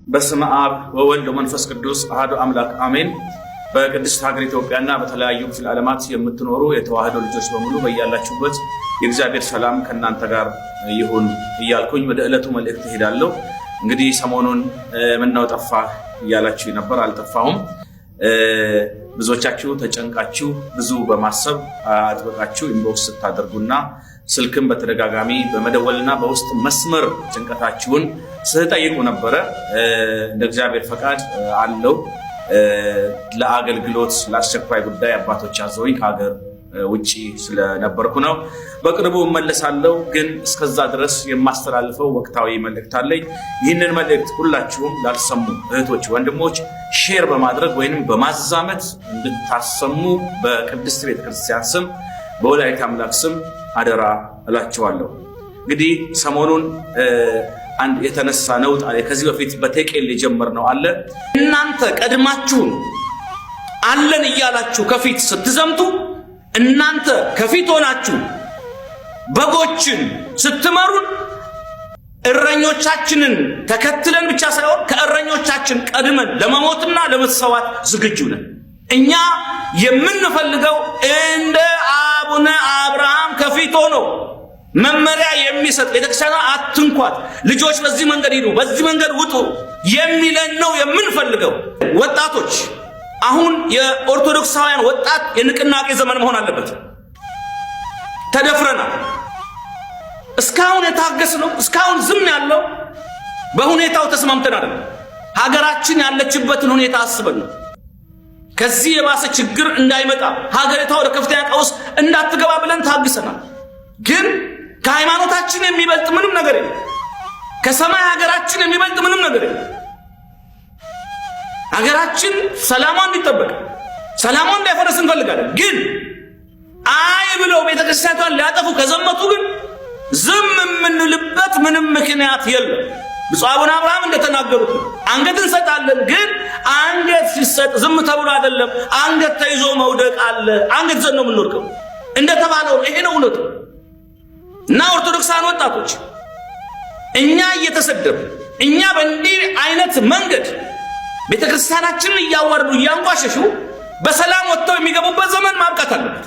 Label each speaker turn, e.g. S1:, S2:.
S1: በስመ አብ ወወልድ ወመንፈስ ቅዱስ አሐዱ አምላክ አሜን። በቅድስት ሀገር ኢትዮጵያና በተለያዩ ክፍለ ዓለማት የምትኖሩ የተዋህዶ ልጆች በሙሉ በያላችሁበት የእግዚአብሔር ሰላም ከእናንተ ጋር ይሁን እያልኩኝ ወደ ዕለቱ መልእክት እሄዳለሁ። እንግዲህ ሰሞኑን ምነው ጠፋህ እያላችሁ ነበር። አልጠፋሁም። ብዙዎቻችሁ ተጨንቃችሁ ብዙ በማሰብ አጥብቃችሁ ኢንቦክስ ስታደርጉና ስልክም በተደጋጋሚ በመደወልና በውስጥ መስመር ጭንቀታችሁን ስጠይቁ ነበረ። እንደ እግዚአብሔር ፈቃድ አለው ለአገልግሎት ለአስቸኳይ ጉዳይ አባቶች አዘውኝ ከሀገር ውጪ ስለነበርኩ ነው። በቅርቡ እመለሳለሁ። ግን እስከዛ ድረስ የማስተላልፈው ወቅታዊ መልእክት አለኝ። ይህንን መልእክት ሁላችሁም ላልሰሙ እህቶች፣ ወንድሞች ሼር በማድረግ ወይንም በማዛመት እንድታሰሙ በቅድስት ቤተክርስቲያን ስም በወላዲተ አምላክ ስም አደራ እላችኋለሁ። እንግዲህ ሰሞኑን አንድ የተነሳ ነውጥ አለ። ከዚህ በፊት በቴቄል የጀመርነው አለ። እናንተ ቀድማችሁን አለን እያላችሁ ከፊት ስትዘምቱ፣ እናንተ ከፊት ሆናችሁ በጎችን ስትመሩን እረኞቻችንን ተከትለን ብቻ ሳይሆን ከእረኞቻችን ቀድመን ለመሞትና ለመሰዋት ዝግጁ ነን። እኛ የምንፈልገው እንደ አቡነ አብርሃም ከፊት ሆኖ መመሪያ የሚሰጥ ቤተክርስቲያኗ አትንኳት፣ ልጆች በዚህ መንገድ ሂዱ፣ በዚህ መንገድ ውጡ የሚለን ነው የምንፈልገው። ወጣቶች፣ አሁን የኦርቶዶክሳውያን ወጣት የንቅናቄ ዘመን መሆን አለበት። ተደፍረናል። እስካሁን የታገስነው እስካሁን ዝም ያለው በሁኔታው ተስማምተን አይደለም። ሀገራችን ያለችበትን ሁኔታ አስበን ነው። ከዚህ የባሰ ችግር እንዳይመጣ ሀገሪቷ ወደ ከፍተኛ ቀውስ እንዳትገባ ብለን ታግሰናል። ግን ከሃይማኖታችን የሚበልጥ ምንም ነገር የለም። ከሰማይ ሀገራችን የሚበልጥ ምንም ነገር የለም። ሀገራችን ሰላሟ እንዲጠበቅ ሰላሟ እንዳይፈረስ እንፈልጋለን። ግን አይ ብለው ቤተክርስቲያኗን ሊያጠፉ ከዘመቱ ግን ዝም የምንልበት ምንም ምክንያት የለም። ብፁዕ አቡነ አብርሃም እንደተናገሩት አንገት እንሰጣለን። ግን አንገት ሲሰጥ ዝም ተብሎ አይደለም። አንገት ተይዞ መውደቅ አለ። አንገት ዘን ነው የምንወድቀው እንደተባለው ይሄ ነው እውነቱ። እና ኦርቶዶክሳን ወጣቶች እኛ እየተሰደቡ እኛ በእንዲህ አይነት መንገድ ቤተክርስቲያናችንን እያዋረዱ እያንቋሸሹ በሰላም ወጥተው የሚገቡበት ዘመን ማብቃት አለበት።